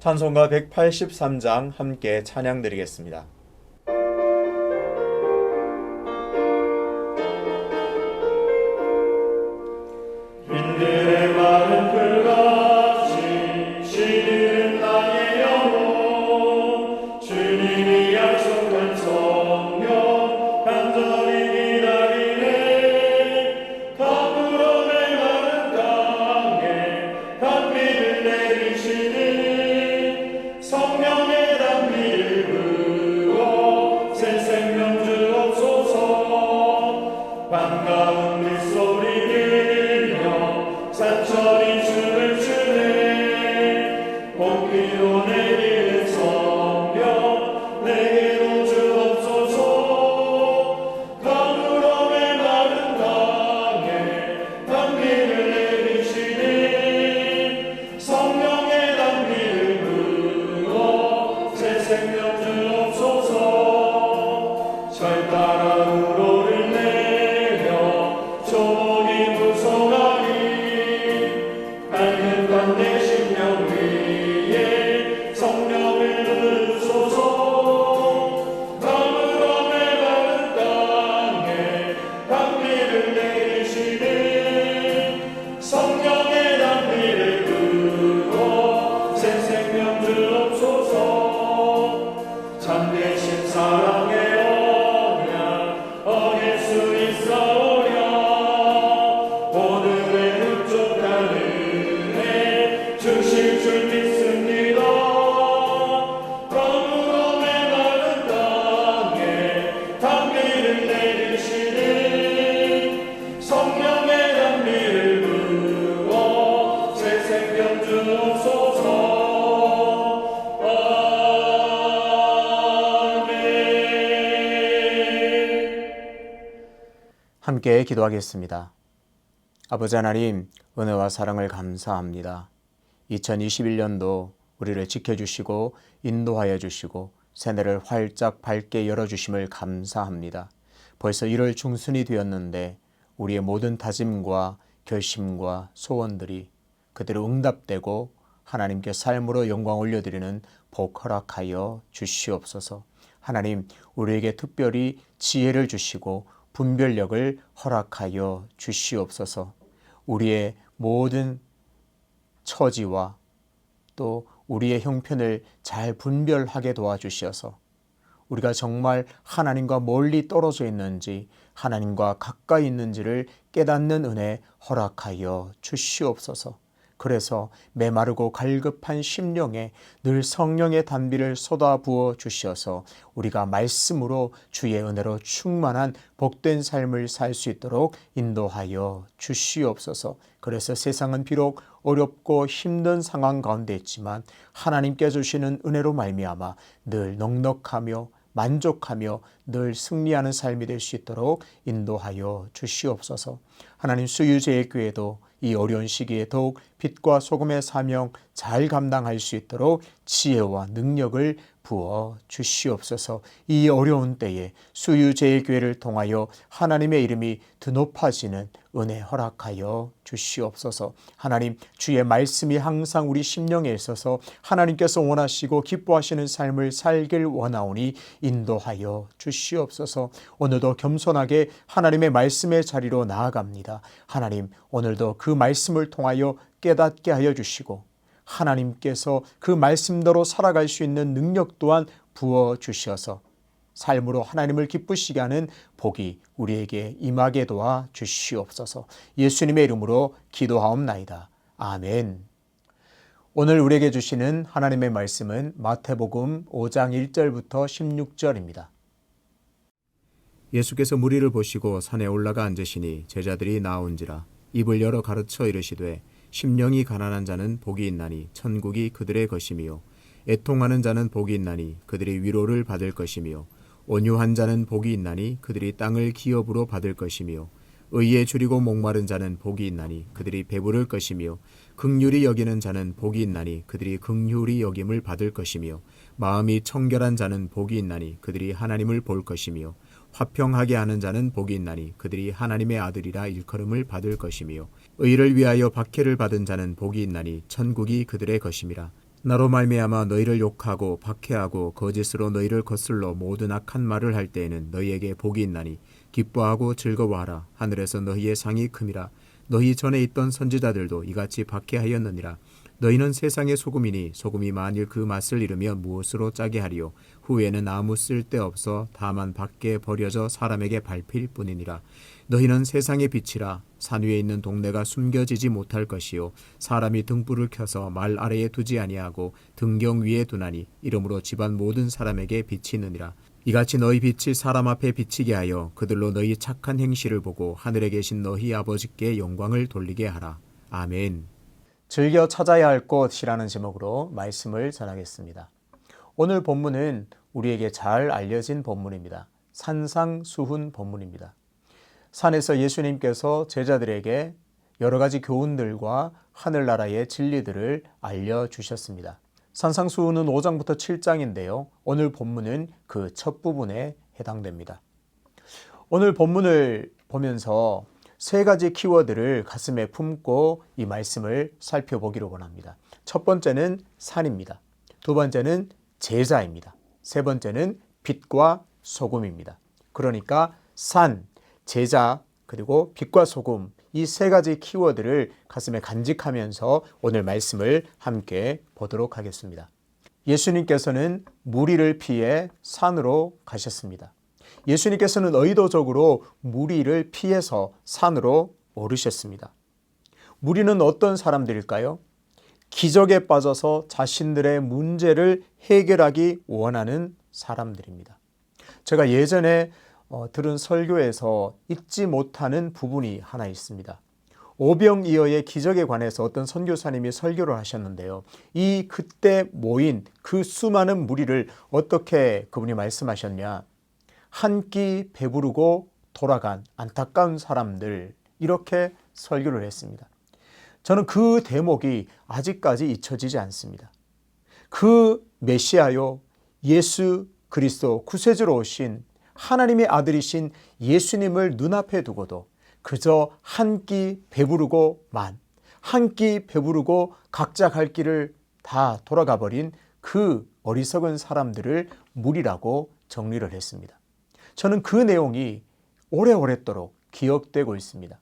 찬송가 183장 함께 찬양드리겠습니다. 빈들의 마른 풀같이 시들은 나의 영혼, 주님이 약속한 성령 간절히 기다리네. 가물어내 마른 땅에 단비를 내리시니 성령의 단비를 부어 새 생명 주옵소서. 반가운 빗소리 산천이 춤을 추네. 복비로 내리는 성령 내게로 주옵소서. 가물어내 마른 땅에 단비를 내리시니 성령의 단비를 부어 새 생명 주옵소서. 절 따라 우로를 내려 조목이 부서가니 밝은 내 심령 위에 성령을 부으소서. 가물어내 마른 땅에 단비를 내리시니 성령의 단비를 부어 새 생명 주옵소서. 참되신 사랑의 언약 어길 수 있사오랴. 오늘의 흡족한 주실 줄 믿습니다. 가물어내 마른 땅에 단비를 내리시니 성령의 단비를 부어 새 생명 주옵소서. 아멘. 함께 기도하겠습니다. 아버지 하나님, 은혜와 사랑을 감사합니다. 2021년도 우리를 지켜주시고 인도하여 주시고 새해를 활짝 밝게 열어주심을 감사합니다. 벌써 1월 중순이 되었는데 우리의 모든 다짐과 결심과 소원들이 그대로 응답되고 하나님께 삶으로 영광 올려드리는 복 허락하여 주시옵소서. 하나님, 우리에게 특별히 지혜를 주시고 분별력을 허락하여 주시옵소서. 우리의 모든 처지와 또 우리의 형편을 잘 분별하게 도와주셔서 우리가 정말 하나님과 멀리 떨어져 있는지 하나님과 가까이 있는지를 깨닫는 은혜 허락하여 주시옵소서. 그래서 메마르고 갈급한 심령에 늘 성령의 단비를 쏟아부어 주셔서 우리가 말씀으로 주의 은혜로 충만한 복된 삶을 살 수 있도록 인도하여 주시옵소서. 그래서 세상은 비록 어렵고 힘든 상황 가운데 있지만 하나님께 주시는 은혜로 말미암아 늘 넉넉하며 만족하며 늘 승리하는 삶이 될 수 있도록 인도하여 주시옵소서. 하나님, 수유제일교회도 이 어려운 시기에 더욱 빛과 소금의 사명 잘 감당할 수 있도록 지혜와 능력을 부어 주시옵소서. 이 어려운 때에 수유제일교회를 통하여 하나님의 이름이 드높아지는 은혜 허락하여 주시옵소서. 하나님, 주의 말씀이 항상 우리 심령에 있어서 하나님께서 원하시고 기뻐하시는 삶을 살길 원하오니 인도하여 주시옵소서. 오늘도 겸손하게 하나님의 말씀의 자리로 나아갑니다. 하나님, 오늘도 그 말씀을 통하여 깨닫게 하여 주시고 하나님께서 그 말씀대로 살아갈 수 있는 능력 또한 부어주셔서 삶으로 하나님을 기쁘시게 하는 복이 우리에게 임하게 도와 주시옵소서. 예수님의 이름으로 기도하옵나이다. 아멘. 오늘 우리에게 주시는 하나님의 말씀은 마태복음 5장 1절부터 16절입니다. 예수께서 무리를 보시고 산에 올라가 앉으시니 제자들이 나온지라 입을 열어 가르쳐 이르시되 심령이 가난한 자는 복이 있나니 천국이 그들의 것이며 애통하는 자는 복이 있나니 그들이 위로를 받을 것이며 온유한 자는 복이 있나니 그들이 땅을 기업으로 받을 것이며 의에 줄이고 목마른 자는 복이 있나니 그들이 배부를 것이며 긍휼히 여기는 자는 복이 있나니 그들이 긍휼히 여김을 받을 것이며 마음이 청결한 자는 복이 있나니 그들이 하나님을 볼 것이며 화평하게 하는 자는 복이 있나니 그들이 하나님의 아들이라 일컬음을 받을 것이며 의를 위하여 박해를 받은 자는 복이 있나니 천국이 그들의 것임이라. 나로 말미암아 너희를 욕하고 박해하고 거짓으로 너희를 거슬러 모든 악한 말을 할 때에는 너희에게 복이 있나니 기뻐하고 즐거워하라. 하늘에서 너희의 상이 큼이라. 너희 전에 있던 선지자들도 이같이 박해하였느니라. 너희는 세상의 소금이니 소금이 만일 그 맛을 잃으면 무엇으로 짜게 하리요. 후에는 아무 쓸데없어 다만 밖에 버려져 사람에게 밟힐 뿐이니라. 너희는 세상의 빛이라. 산 위에 있는 동네가 숨겨지지 못할 것이요 사람이 등불을 켜서 말 아래에 두지 아니하고 등경 위에 두나니 이러므로 집안 모든 사람에게 비치느니라. 이같이 너희 빛이 사람 앞에 비치게 하여 그들로 너희 착한 행실을 보고 하늘에 계신 너희 아버지께 영광을 돌리게 하라. 아멘. 즐겨 찾아야 할 곳이라는 제목으로 말씀을 전하겠습니다. 오늘 본문은 우리에게 잘 알려진 본문입니다. 산상수훈 본문입니다. 산에서 예수님께서 제자들에게 여러 가지 교훈들과 하늘나라의 진리들을 알려주셨습니다. 산상수훈은 5장부터 7장인데요. 오늘 본문은 그 첫 부분에 해당됩니다. 오늘 본문을 보면서 세 가지 키워드를 가슴에 품고 이 말씀을 살펴보기로 원합니다. 첫 번째는 산입니다. 두 번째는 제자입니다. 세 번째는 빛과 소금입니다. 그러니까 산, 제자, 그리고 빛과 소금, 이 세 가지 키워드를 가슴에 간직하면서 오늘 말씀을 함께 보도록 하겠습니다. 예수님께서는 무리를 피해 산으로 가셨습니다. 예수님께서는 의도적으로 무리를 피해서 산으로 오르셨습니다. 무리는 어떤 사람들일까요? 기적에 빠져서 자신들의 문제를 해결하기 원하는 사람들입니다. 제가 예전에 들은 설교에서 잊지 못하는 부분이 하나 있습니다. 오병이어의 기적에 관해서 어떤 선교사님이 설교를 하셨는데요. 이 그때 모인 그 수많은 무리를 어떻게 그분이 말씀하셨냐? 한 끼 배부르고 돌아간 안타까운 사람들, 이렇게 설교를 했습니다. 저는 그 대목이 아직까지 잊혀지지 않습니다. 그 메시아요, 예수 그리스도 구세주로 오신 하나님의 아들이신 예수님을 눈앞에 두고도 그저 한 끼 배부르고 한 끼 배부르고 각자 갈 길을 다 돌아가 버린 그 어리석은 사람들을 무리라고 정리를 했습니다. 저는 그 내용이 오래오래도록 기억되고 있습니다.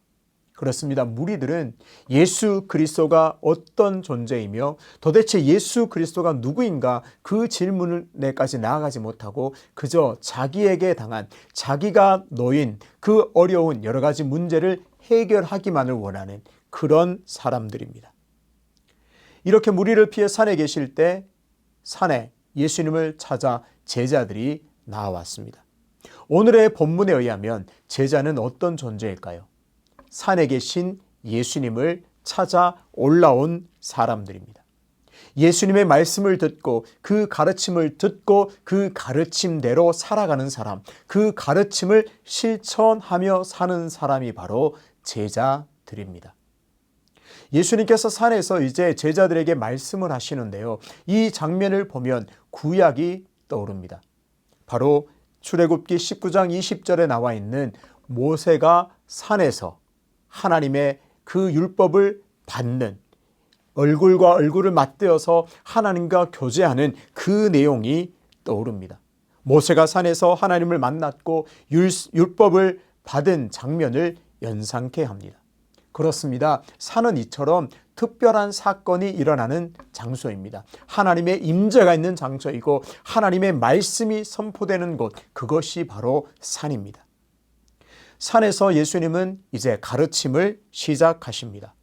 그렇습니다. 무리들은 예수 그리스도가 어떤 존재이며 도대체 예수 그리스도가 누구인가 그 질문에까지 나아가지 못하고 그저 자기에게 당한, 자기가 놓인 그 어려운 여러 가지 문제를 해결하기만을 원하는 그런 사람들입니다. 이렇게 무리를 피해 산에 계실 때 산에 예수님을 찾아 제자들이 나왔습니다. 오늘의 본문에 의하면 제자는 어떤 존재일까요? 산에 계신 예수님을 찾아 올라온 사람들입니다. 예수님의 말씀을 듣고 그 가르침을 듣고 그 가르침대로 살아가는 사람, 그 가르침을 실천하며 사는 사람이 바로 제자들입니다. 예수님께서 산에서 이제 제자들에게 말씀을 하시는데요. 이 장면을 보면 구약이 떠오릅니다. 바로 출애굽기 19장 20절에 나와 있는 모세가 산에서 하나님의 그 율법을 받는, 얼굴과 얼굴을 맞대어서 하나님과 교제하는 그 내용이 떠오릅니다. 모세가 산에서 하나님을 만났고 율법을 받은 장면을 연상케 합니다. 그렇습니다. 산은 이처럼 특별한 사건이 일어나는 장소입니다. 하나님의 임재가 있는 장소이고 하나님의 말씀이 선포되는 곳, 그것이 바로 산입니다. 산에서 예수님은 이제 가르침을 시작하십니다.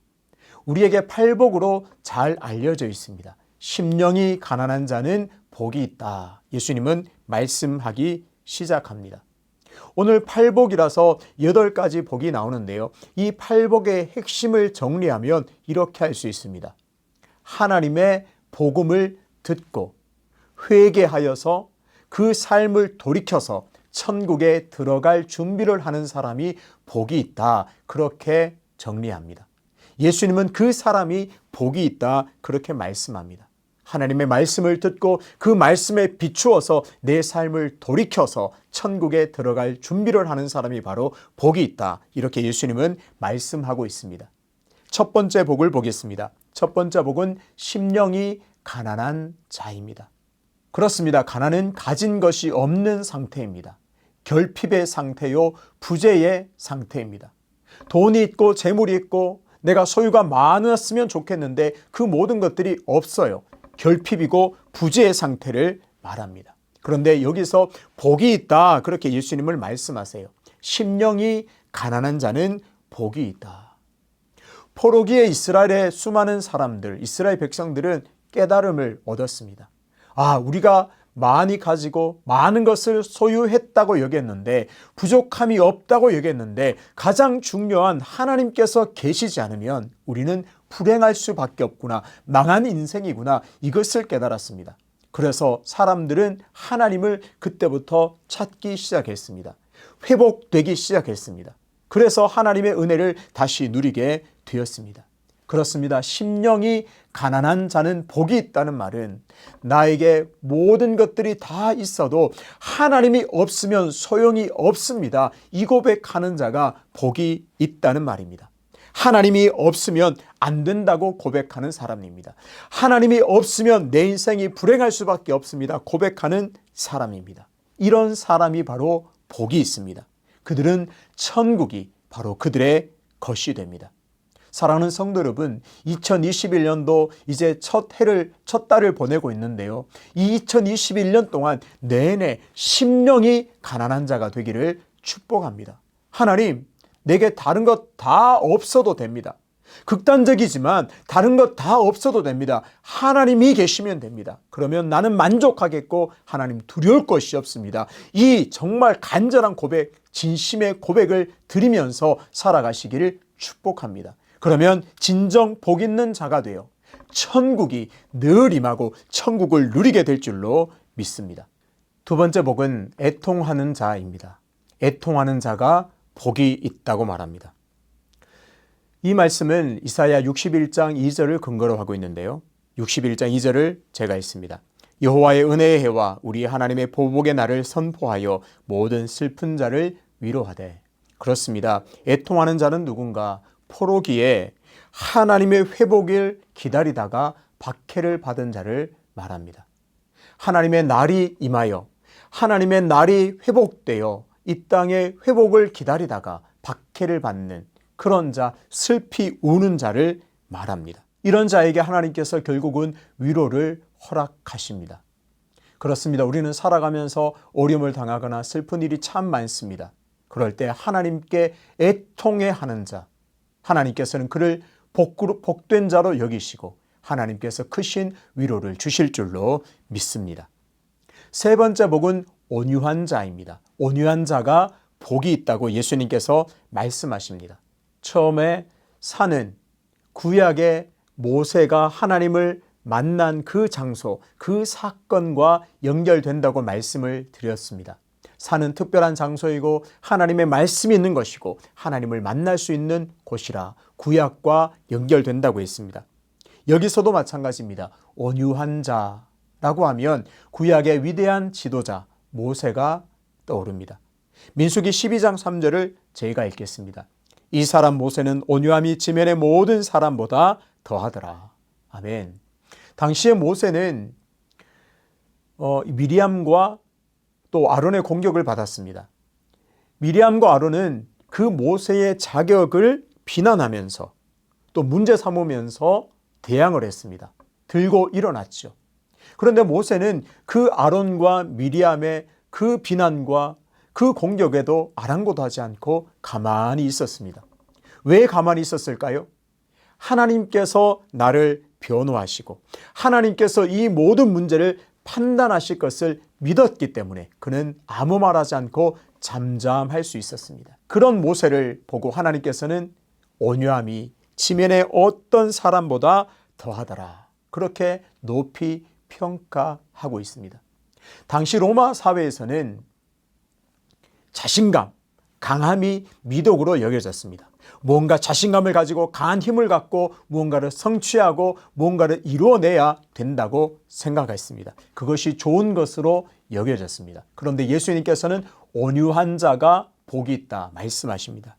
우리에게 팔복으로 잘 알려져 있습니다. 심령이 가난한 자는 복이 있다. 예수님은 말씀하기 시작합니다. 오늘 팔복이라서 8가지 복이 나오는데요. 이 팔복의 핵심을 정리하면 이렇게 할 수 있습니다. 하나님의 복음을 듣고 회개하여서 그 삶을 돌이켜서 천국에 들어갈 준비를 하는 사람이 복이 있다. 그렇게 정리합니다. 예수님은 그 사람이 복이 있다. 그렇게 말씀합니다. 하나님의 말씀을 듣고 그 말씀에 비추어서 내 삶을 돌이켜서 천국에 들어갈 준비를 하는 사람이 바로 복이 있다. 이렇게 예수님은 말씀하고 있습니다. 첫 번째 복을 보겠습니다. 첫 번째 복은 심령이 가난한 자입니다. 그렇습니다. 가난은 가진 것이 없는 상태입니다. 결핍의 상태요, 부재의 상태입니다. 돈이 있고 재물이 있고 내가 소유가 많았으면 좋겠는데 그 모든 것들이 없어요. 결핍이고 부재의 상태를 말합니다. 그런데 여기서 복이 있다, 그렇게 예수님을 말씀하세요. 심령이 가난한 자는 복이 있다. 포로기에 이스라엘의 수많은 사람들, 이스라엘 백성들은 깨달음을 얻었습니다. 우리가 많이 가지고 많은 것을 소유했다고 여겼는데, 부족함이 없다고 여겼는데, 가장 중요한 하나님께서 계시지 않으면 우리는 불행할 수밖에 없구나, 망한 인생이구나, 이것을 깨달았습니다. 그래서 사람들은 하나님을 그때부터 찾기 시작했습니다. 회복되기 시작했습니다. 그래서 하나님의 은혜를 다시 누리게 되었습니다. 그렇습니다. 심령이 가난한 자는 복이 있다는 말은 나에게 모든 것들이 다 있어도 하나님이 없으면 소용이 없습니다. 이 고백하는 자가 복이 있다는 말입니다. 하나님이 없으면 안 된다고 고백하는 사람입니다. 하나님이 없으면 내 인생이 불행할 수밖에 없습니다. 고백하는 사람입니다. 이런 사람이 바로 복이 있습니다. 그들은 천국이 바로 그들의 것이 됩니다. 사랑하는 성도 여러분, 2021년도 이제 첫 달을 보내고 있는데요. 이 2021년 동안 내내 심령이 가난한 자가 되기를 축복합니다. 하나님, 내게 다른 것 다 없어도 됩니다. 극단적이지만 다른 것 다 없어도 됩니다. 하나님이 계시면 됩니다. 그러면 나는 만족하겠고 하나님 두려울 것이 없습니다. 이 정말 간절한 고백, 진심의 고백을 드리면서 살아가시기를 축복합니다. 그러면 진정 복 있는 자가 되어 천국이 늘 임하고 천국을 누리게 될 줄로 믿습니다. 두 번째 복은 애통하는 자입니다. 애통하는 자가 복이 있다고 말합니다. 이 말씀은 이사야 61장 2절을 근거로 하고 있는데요. 61장 2절을 제가 읽습니다. 여호와의 은혜의 해와 우리 하나님의 보복의 날을 선포하여 모든 슬픈 자를 위로하되. 그렇습니다. 애통하는 자는 누군가? 포로기에 하나님의 회복을 기다리다가 박해를 받은 자를 말합니다. 하나님의 날이 임하여 하나님의 날이 회복되어 이 땅의 회복을 기다리다가 박해를 받는 그런 자, 슬피 우는 자를 말합니다. 이런 자에게 하나님께서 결국은 위로를 허락하십니다. 그렇습니다. 우리는 살아가면서 어려움을 당하거나 슬픈 일이 참 많습니다. 그럴 때 하나님께 애통해 하는 자, 하나님께서는 그를 복된 자로 여기시고 하나님께서 크신 위로를 주실 줄로 믿습니다. 세 번째 복은 온유한 자입니다. 온유한 자가 복이 있다고 예수님께서 말씀하십니다. 처음에 산은 구약의 모세가 하나님을 만난 그 장소, 그 사건과 연결된다고 말씀을 드렸습니다. 산은 특별한 장소이고 하나님의 말씀이 있는 것이고 하나님을 만날 수 있는 곳이라 구약과 연결된다고 했습니다. 여기서도 마찬가지입니다. 온유한 자라고 하면 구약의 위대한 지도자 모세가 떠오릅니다. 민수기 12장 3절을 제가 읽겠습니다. 이 사람 모세는 온유함이 지면의 모든 사람보다 더하더라. 아멘. 당시의 모세는 미리암과 또 아론의 공격을 받았습니다. 미리암과 아론은 그 모세의 자격을 비난하면서 또 문제 삼으면서 대항을 했습니다. 들고 일어났죠. 그런데 모세는 그 아론과 미리암의 그 비난과 그 공격에도 아랑곳 하지 않고 가만히 있었습니다. 왜 가만히 있었을까요? 하나님께서 나를 변호하시고 하나님께서 이 모든 문제를 판단하실 것을 믿었기 때문에 그는 아무 말하지 않고 잠잠할 수 있었습니다. 그런 모세를 보고 하나님께서는 온유함이 지면의 어떤 사람보다 더하더라. 그렇게 높이 평가하고 있습니다. 당시 로마 사회에서는 자신감, 강함이 미덕으로 여겨졌습니다. 뭔가 자신감을 가지고 강한 힘을 갖고 무언가를 성취하고 무언가를 이루어내야 된다고 생각했습니다. 그것이 좋은 것으로 여겨졌습니다. 그런데 예수님께서는 온유한 자가 복이 있다 말씀하십니다.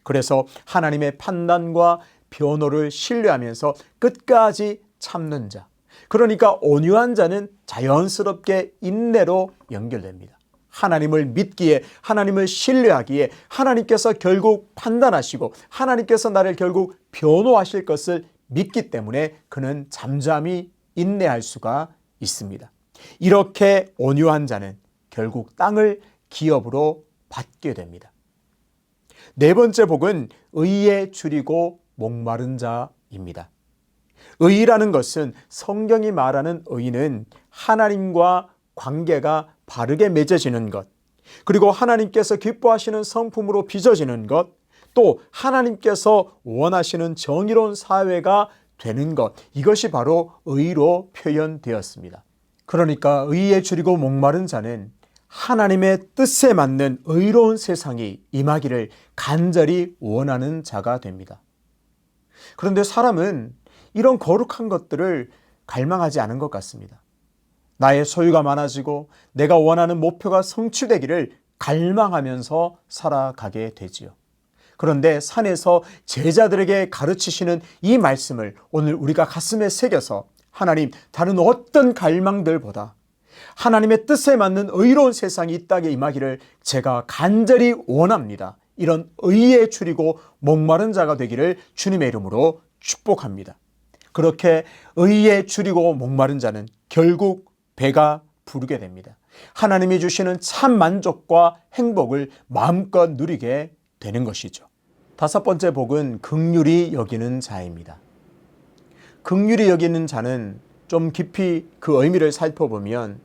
그래서 하나님의 판단과 변호를 신뢰하면서 끝까지 참는 자, 그러니까 온유한 자는 자연스럽게 인내로 연결됩니다. 하나님을 믿기에, 하나님을 신뢰하기에 하나님께서 결국 판단하시고 하나님께서 나를 결국 변호하실 것을 믿기 때문에 그는 잠잠히 인내할 수가 있습니다. 이렇게 온유한 자는 결국 땅을 기업으로 받게 됩니다. 네 번째 복은 의에 줄이고 목마른 자입니다. 의라는 것은 성경이 말하는 의는 하나님과 관계가 바르게 맺어지는 것, 그리고 하나님께서 기뻐하시는 성품으로 빚어지는 것, 또 하나님께서 원하시는 정의로운 사회가 되는 것, 이것이 바로 의로 표현되었습니다. 그러니까 의에 줄이고 목마른 자는 하나님의 뜻에 맞는 의로운 세상이 임하기를 간절히 원하는 자가 됩니다. 그런데 사람은 이런 거룩한 것들을 갈망하지 않은 것 같습니다. 나의 소유가 많아지고 내가 원하는 목표가 성취되기를 갈망하면서 살아가게 되지요. 그런데 산에서 제자들에게 가르치시는 이 말씀을 오늘 우리가 가슴에 새겨서 하나님, 다른 어떤 갈망들보다 하나님의 뜻에 맞는 의로운 세상이 이 땅에 임하기를 제가 간절히 원합니다. 이런 의에 줄이고 목마른 자가 되기를 주님의 이름으로 축복합니다. 그렇게 의에 줄이고 목마른 자는 결국 배가 부르게 됩니다. 하나님이 주시는 참 만족과 행복을 마음껏 누리게 되는 것이죠. 다섯 번째 복은 긍휼히 여기는 자입니다. 긍휼히 여기는 자는 좀 깊이 그 의미를 살펴보면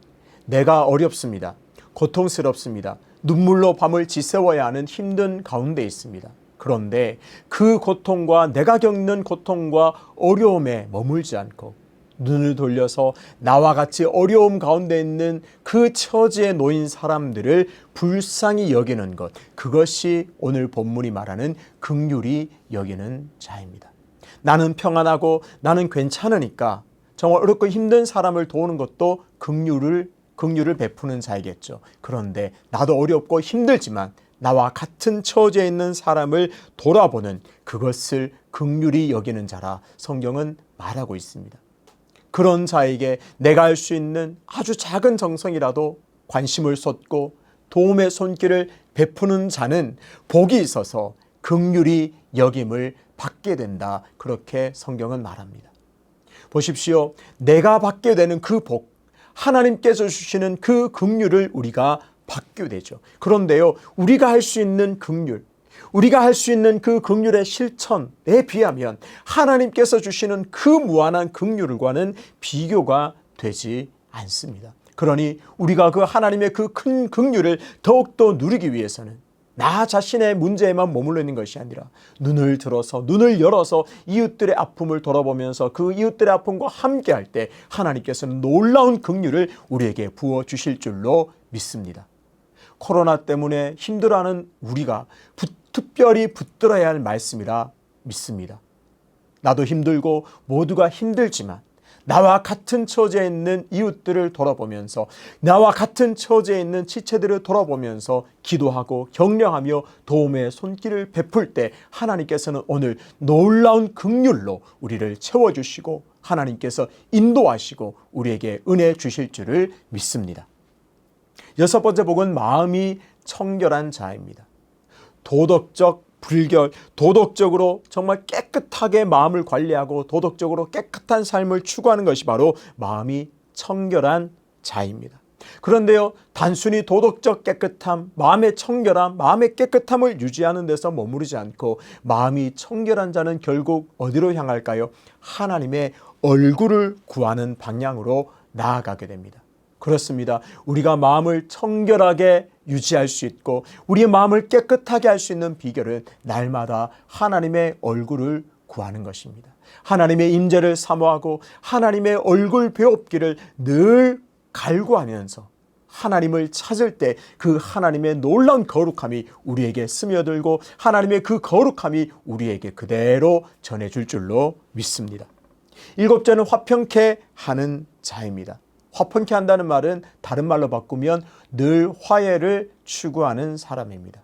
내가 어렵습니다. 고통스럽습니다. 눈물로 밤을 지새워야 하는 힘든 가운데 있습니다. 그런데 그 고통과 내가 겪는 고통과 어려움에 머물지 않고 눈을 돌려서 나와 같이 어려움 가운데 있는 그 처지에 놓인 사람들을 불쌍히 여기는 것, 그것이 오늘 본문이 말하는 긍휼히 여기는 자입니다. 나는 평안하고 나는 괜찮으니까 정말 어렵고 힘든 사람을 도우는 것도 긍휼을 베푸는 자이겠죠. 그런데 나도 어렵고 힘들지만 나와 같은 처지에 있는 사람을 돌아보는 그것을 긍휼히 여기는 자라 성경은 말하고 있습니다. 그런 자에게 내가 할 수 있는 아주 작은 정성이라도 관심을 쏟고 도움의 손길을 베푸는 자는 복이 있어서 긍휼히 여김을 받게 된다. 그렇게 성경은 말합니다. 보십시오. 내가 받게 되는 그 복, 하나님께서 주시는 그 긍휼을 우리가 받게 되죠. 그런데요, 우리가 할 수 있는 긍휼, 우리가 할 수 있는 그 긍휼의 실천에 비하면 하나님께서 주시는 그 무한한 긍휼과는 비교가 되지 않습니다. 그러니 우리가 그 하나님의 그 큰 긍휼을 더욱더 누리기 위해서는 나 자신의 문제에만 머물러 있는 것이 아니라 눈을 들어서, 눈을 열어서 이웃들의 아픔을 돌아보면서 그 이웃들의 아픔과 함께할 때 하나님께서는 놀라운 긍휼을 우리에게 부어주실 줄로 믿습니다. 코로나 때문에 힘들어하는 우리가 특별히 붙들어야 할 말씀이라 믿습니다. 나도 힘들고 모두가 힘들지만 나와 같은 처지에 있는 이웃들을 돌아보면서, 나와 같은 처지에 있는 지체들을 돌아보면서 기도하고 격려하며 도움의 손길을 베풀 때 하나님께서는 오늘 놀라운 긍휼로 우리를 채워주시고 하나님께서 인도하시고 우리에게 은혜 주실 줄을 믿습니다. 여섯 번째 복은 마음이 청결한 자입니다. 도덕적으로 정말 깨끗하게 마음을 관리하고 도덕적으로 깨끗한 삶을 추구하는 것이 바로 마음이 청결한 자입니다. 그런데요, 단순히 도덕적 깨끗함, 마음의 청결함, 마음의 깨끗함을 유지하는 데서 머무르지 않고 마음이 청결한 자는 결국 어디로 향할까요? 하나님의 얼굴을 구하는 방향으로 나아가게 됩니다. 그렇습니다. 우리가 마음을 청결하게 유지할 수 있고 우리의 마음을 깨끗하게 할 수 있는 비결은 날마다 하나님의 얼굴을 구하는 것입니다. 하나님의 임재를 사모하고 하나님의 얼굴 배웁기를 늘 갈구하면서 하나님을 찾을 때 그 하나님의 놀라운 거룩함이 우리에게 스며들고 하나님의 그 거룩함이 우리에게 그대로 전해줄 줄로 믿습니다. 일곱째는 화평케 하는 자입니다. 화평케 한다는 말은 다른 말로 바꾸면 늘 화해를 추구하는 사람입니다.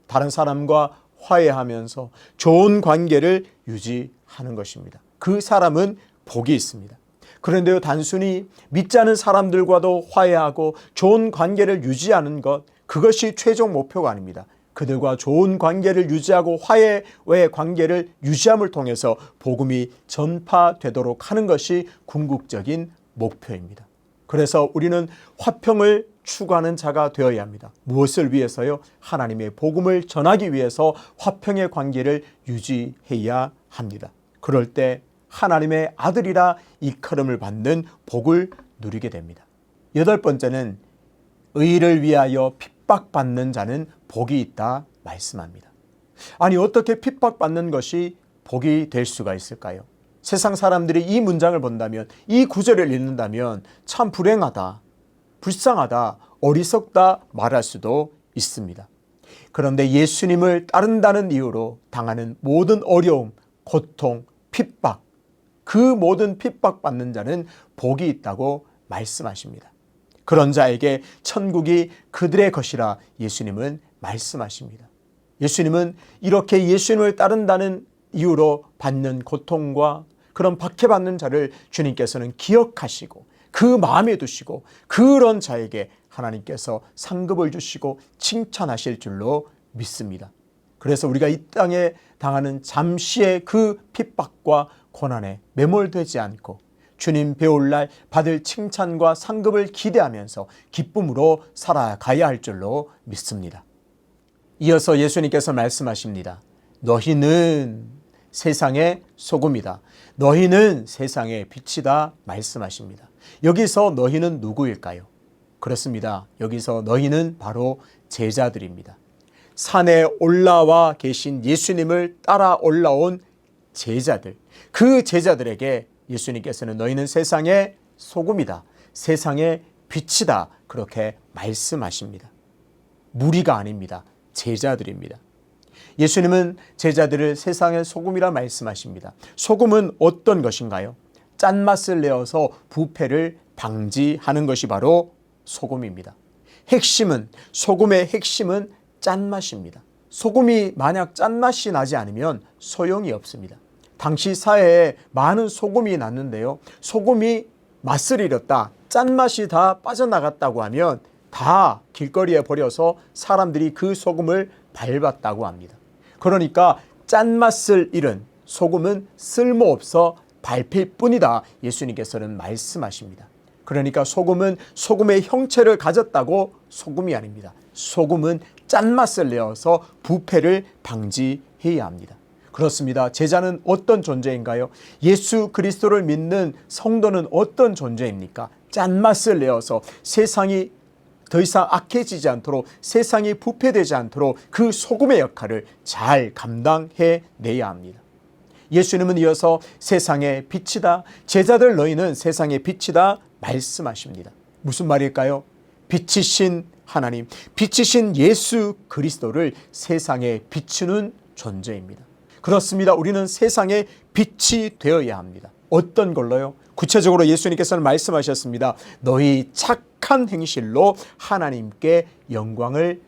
다른 사람과 화해하면서 좋은 관계를 유지하는 것입니다. 그 사람은 복이 있습니다. 그런데요, 단순히 믿지 않은 사람들과도 화해하고 좋은 관계를 유지하는 것, 그것이 최종 목표가 아닙니다. 그들과 좋은 관계를 유지하고 화해의 관계를 유지함을 통해서 복음이 전파되도록 하는 것이 궁극적인 목표입니다. 그래서 우리는 화평을 추구하는 자가 되어야 합니다. 무엇을 위해서요? 하나님의 복음을 전하기 위해서 화평의 관계를 유지해야 합니다. 그럴 때 하나님의 아들이라 일컬음을 받는 복을 누리게 됩니다. 8번째는 의를 위하여 핍박받는 자는 복이 있다 말씀합니다. 아니, 어떻게 핍박받는 것이 복이 될 수가 있을까요? 세상 사람들이 이 문장을 본다면, 이 구절을 읽는다면 참 불행하다, 불쌍하다, 어리석다 말할 수도 있습니다. 그런데 예수님을 따른다는 이유로 당하는 모든 어려움, 고통, 핍박, 그 모든 핍박받는 자는 복이 있다고 말씀하십니다. 그런 자에게 천국이 그들의 것이라 예수님은 말씀하십니다. 예수님은 이렇게 예수님을 따른다는 이유로 받는 고통과 그런 박해받는 자를 주님께서는 기억하시고 그 마음에 두시고 그런 자에게 하나님께서 상급을 주시고 칭찬하실 줄로 믿습니다. 그래서 우리가 이 땅에 당하는 잠시의 그 핍박과 고난에 매몰되지 않고 주님 배울 날 받을 칭찬과 상급을 기대하면서 기쁨으로 살아가야 할 줄로 믿습니다. 이어서 예수님께서 말씀하십니다. 너희는 세상의 소금이다. 너희는 세상의 빛이다 말씀하십니다. 여기서 너희는 누구일까요? 그렇습니다. 여기서 너희는 바로 제자들입니다. 산에 올라와 계신 예수님을 따라 올라온 제자들, 그 제자들에게 예수님께서는 너희는 세상의 소금이다, 세상의 빛이다 그렇게 말씀하십니다. 무리가 아닙니다. 제자들입니다. 예수님은 제자들을 세상의 소금이라 말씀하십니다. 소금은 어떤 것인가요? 짠맛을 내어서 부패를 방지하는 것이 바로 소금입니다. 소금의 핵심은 짠맛입니다. 소금이 만약 짠맛이 나지 않으면 소용이 없습니다. 당시 사회에 많은 소금이 났는데요, 소금이 맛을 잃었다, 짠맛이 다 빠져나갔다고 하면 다 길거리에 버려서 사람들이 그 소금을 밟았다고 합니다. 그러니까 짠맛을 잃은 소금은 쓸모없어 밟힐 뿐이다 예수님께서는 말씀하십니다. 그러니까 소금은 소금의 형체를 가졌다고 소금이 아닙니다. 소금은 짠맛을 내어서 부패를 방지해야 합니다. 그렇습니다. 제자는 어떤 존재인가요? 예수 그리스도를 믿는 성도는 어떤 존재입니까? 짠맛을 내어서 세상이 더 이상 악해지지 않도록, 세상이 부패되지 않도록 그 소금의 역할을 잘 감당해내야 합니다. 예수님은 이어서 세상의 빛이다, 제자들 너희는 세상의 빛이다 말씀하십니다. 무슨 말일까요? 빛이신 하나님, 빛이신 예수 그리스도를 세상에 비추는 존재입니다. 그렇습니다. 우리는 세상의 빛이 되어야 합니다. 어떤 걸로요? 구체적으로 예수님께서는 말씀하셨습니다. 너희 착한 행실로 하나님께 영광을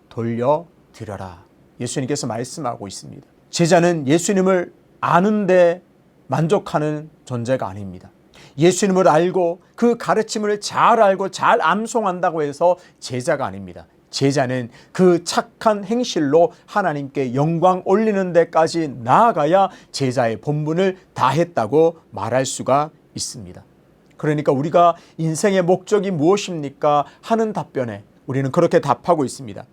돌려드려라. 예수님께서 말씀하고 있습니다. 제자는 예수님을 아는데 만족하는 존재가 아닙니다. 예수님을 알고 그 가르침을 잘 알고 잘 암송한다고 해서 제자가 아닙니다. 제자는 그 착한 행실로 하나님께 영광 올리는 데까지 나아가야 제자의 본분을 다했다고 말할 수가 있습니다. 그러니까 우리가 인생의 목적이 무엇입니까? 하는 답변에 우리는 그렇게 답하고 있습니다.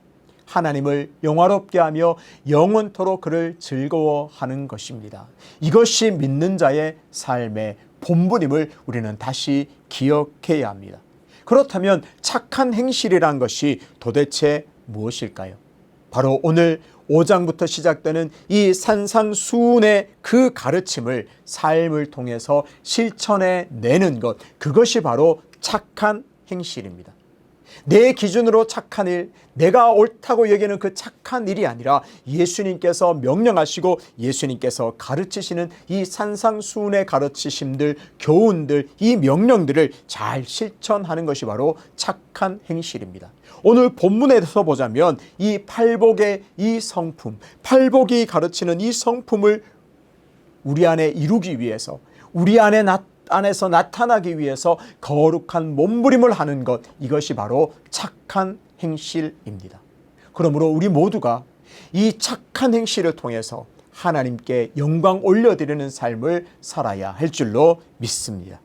하나님을 영화롭게 하며 영원토록 그를 즐거워하는 것입니다. 이것이 믿는 자의 삶의 본분임을 우리는 다시 기억해야 합니다. 그렇다면 착한 행실이란 것이 도대체 무엇일까요? 바로 오늘 5장부터 시작되는 이 산상수훈의 그 가르침을 삶을 통해서 실천해 내는 것, 그것이 바로 착한 행실입니다. 내 기준으로 착한 일, 내가 옳다고 여기는 그 착한 일이 아니라 예수님께서 명령하시고 예수님께서 가르치시는 이 산상수훈의 가르치심들, 교훈들, 이 명령들을 잘 실천하는 것이 바로 착한 행실입니다. 오늘 본문에서 보자면 이 팔복의 이 성품, 팔복이 가르치는 이 성품을 우리 안에 이루기 위해서, 우리 안에 안에서 나타나기 위해서 거룩한 몸부림을 하는 것, 이것이 바로 착한 행실입니다. 그러므로 우리 모두가 이 착한 행실을 통해서 하나님께 영광 올려드리는 삶을 살아야 할 줄로 믿습니다.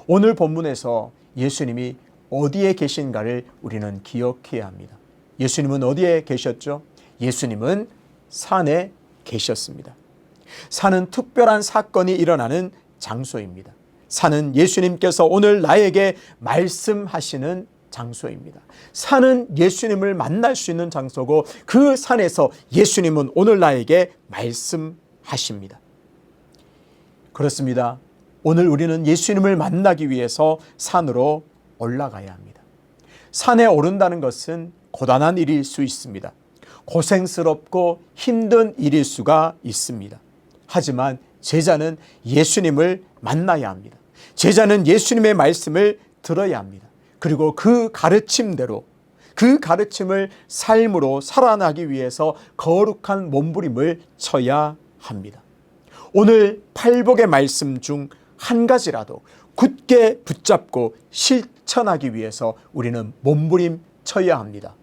오늘 본문에서 예수님이 어디에 계신가를 우리는 기억해야 합니다. 예수님은 어디에 계셨죠? 예수님은 산에 계셨습니다. 산은 특별한 사건이 일어나는 장소입니다. 산은 예수님께서 오늘 나에게 말씀하시는 장소입니다. 산은 예수님을 만날 수 있는 장소고 그 산에서 예수님은 오늘 나에게 말씀하십니다. 그렇습니다. 오늘 우리는 예수님을 만나기 위해서 산으로 올라가야 합니다. 산에 오른다는 것은 고단한 일일 수 있습니다. 고생스럽고 힘든 일일 수가 있습니다. 하지만 제자는 예수님을 만나야 합니다. 제자는 예수님의 말씀을 들어야 합니다. 그리고 그 가르침대로 그 가르침을 삶으로 살아나기 위해서 거룩한 몸부림을 쳐야 합니다. 오늘 팔복의 말씀 중 한 가지라도 굳게 붙잡고 실천하기 위해서 우리는 몸부림 쳐야 합니다.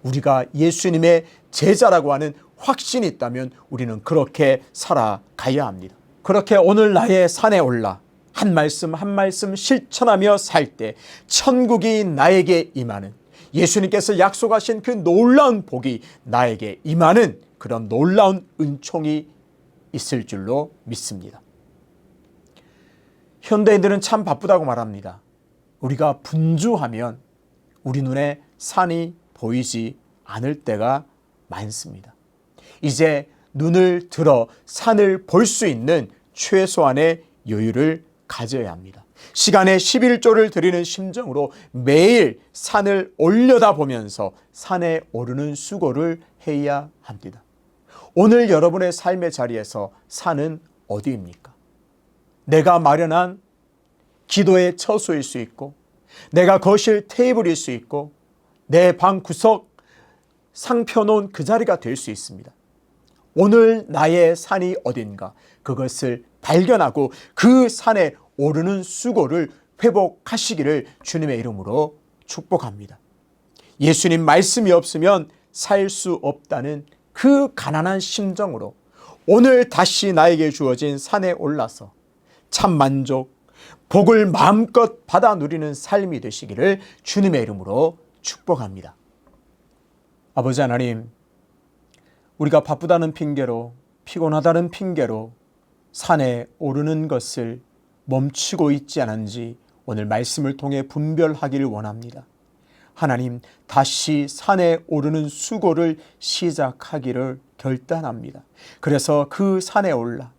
우리가 예수님의 제자라고 하는 확신이 있다면 우리는 그렇게 살아가야 합니다. 그렇게 오늘 나의 산에 올라 한 말씀 한 말씀 실천하며 살 때 천국이 나에게 임하는, 예수님께서 약속하신 그 놀라운 복이 나에게 임하는 그런 놀라운 은총이 있을 줄로 믿습니다. 현대인들은 참 바쁘다고 말합니다. 우리가 분주하면 우리 눈에 산이 보이지 않을 때가 많습니다. 이제 눈을 들어 산을 볼 수 있는 최소한의 여유를 가져야 합니다. 시간에 11조를 드리는 심정으로 매일 산을 올려다보면서 산에 오르는 수고를 해야 합니다. 오늘 여러분의 삶의 자리에서 산은 어디입니까? 내가 마련한 기도의 처소일 수 있고, 내가 거실 테이블일 수 있고, 내 방 구석 상 펴놓은 그 자리가 될 수 있습니다. 오늘 나의 산이 어딘가 그것을 발견하고 그 산에 오르는 수고를 회복하시기를 주님의 이름으로 축복합니다. 예수님 말씀이 없으면 살 수 없다는 그 가난한 심정으로 오늘 다시 나에게 주어진 산에 올라서 참 만족, 복을 마음껏 받아 누리는 삶이 되시기를 주님의 이름으로 축복합니다. 아버지 하나님, 우리가 바쁘다는 핑계로, 피곤하다는 핑계로 산에 오르는 것을 멈추고 있지 않은지 오늘 말씀을 통해 분별하기를 원합니다. 하나님, 다시 산에 오르는 수고를 시작하기를 결단합니다. 그래서 그 산에 올라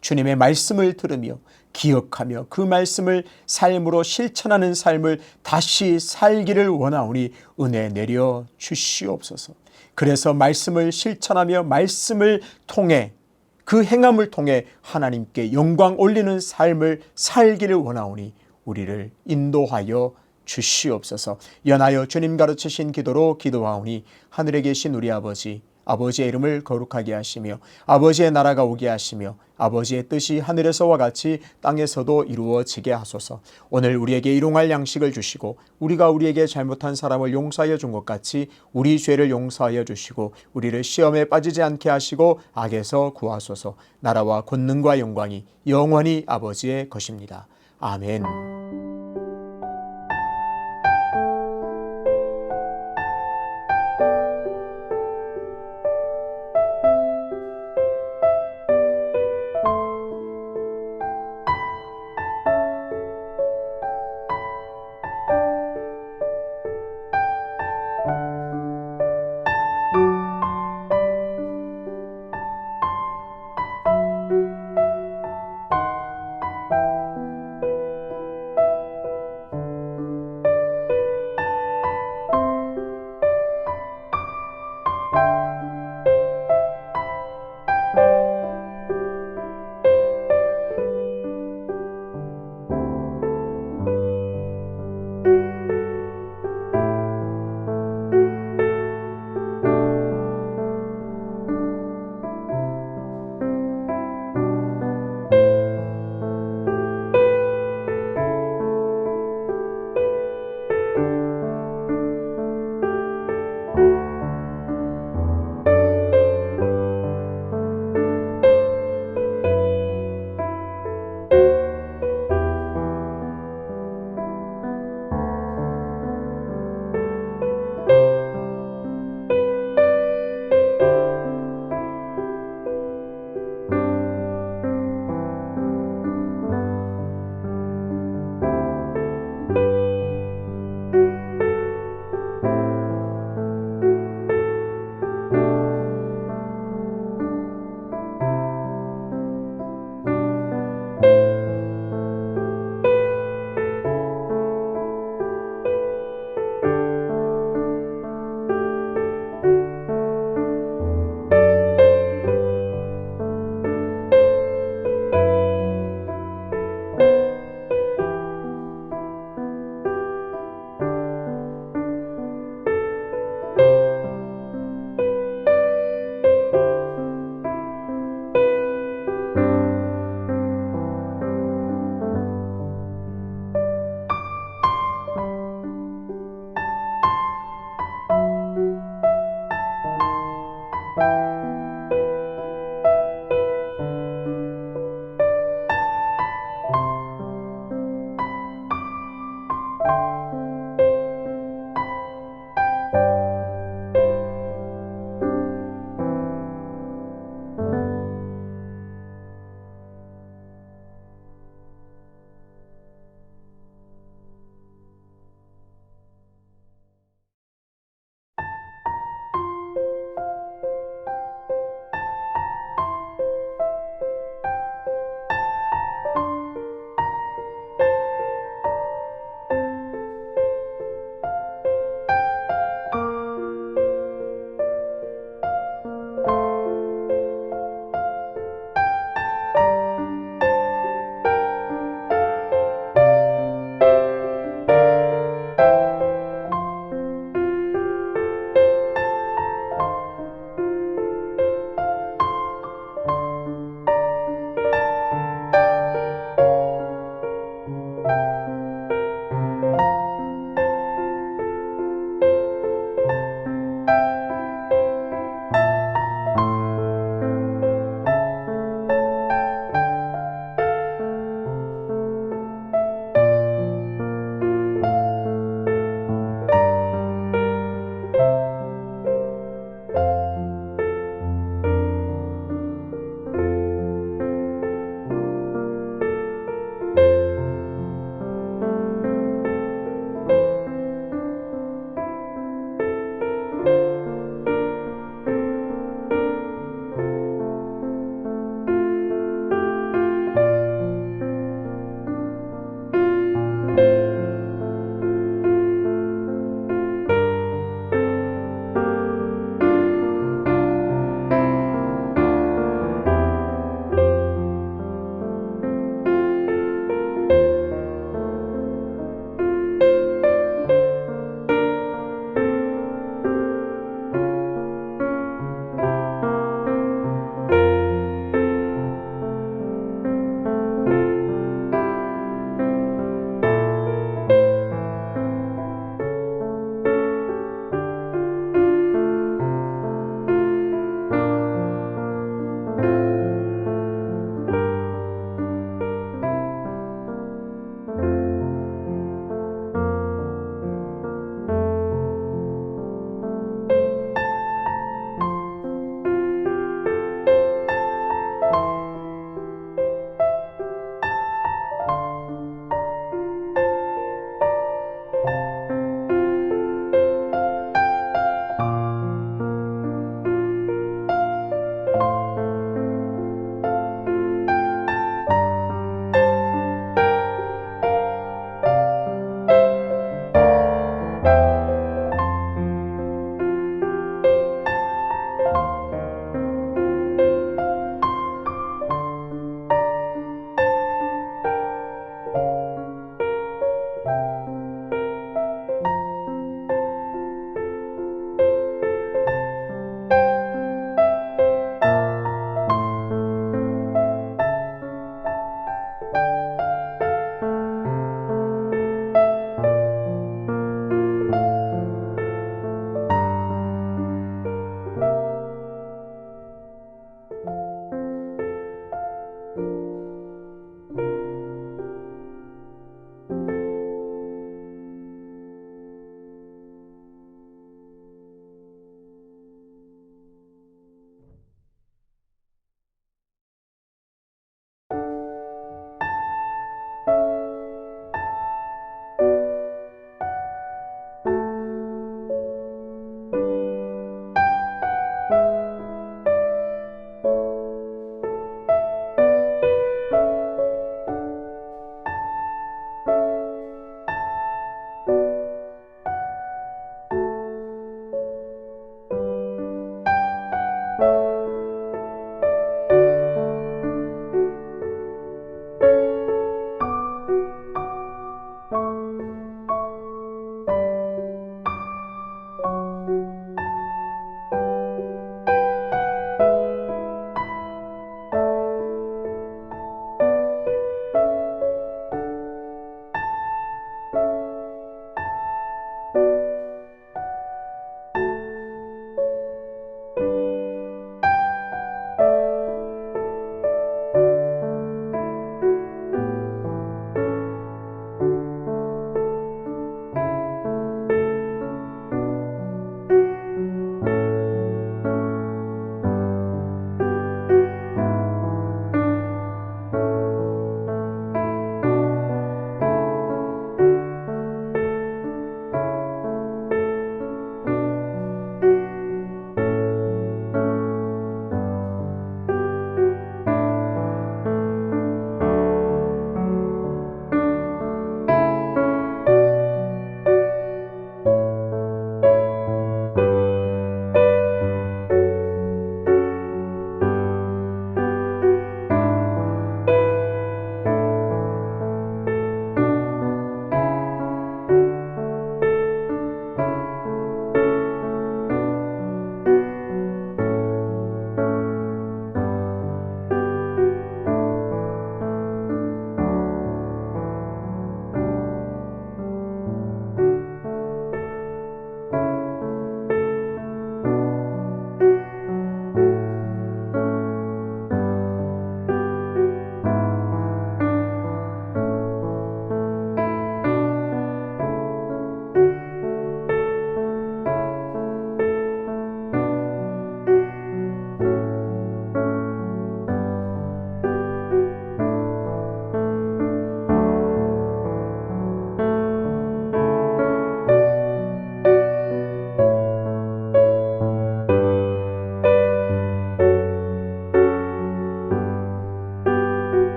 주님의 말씀을 들으며 기억하며 그 말씀을 삶으로 실천하는 삶을 다시 살기를 원하오니 은혜 내려 주시옵소서. 그래서 말씀을 실천하며 말씀을 통해 그 행함을 통해 하나님께 영광 올리는 삶을 살기를 원하오니 우리를 인도하여 주시옵소서. 연하여 주님 가르치신 기도로 기도하오니 하늘에 계신 우리 아버지, 아버지의 이름을 거룩하게 하시며 아버지의 나라가 오게 하시며 아버지의 뜻이 하늘에서와 같이 땅에서도 이루어지게 하소서. 오늘 우리에게 일용할 양식을 주시고 우리가 우리에게 잘못한 사람을 용서하여 준 것 같이 우리 죄를 용서하여 주시고 우리를 시험에 빠지지 않게 하시고 악에서 구하소서. 나라와 권능과 영광이 영원히 아버지의 것입니다. 아멘.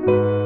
아멘.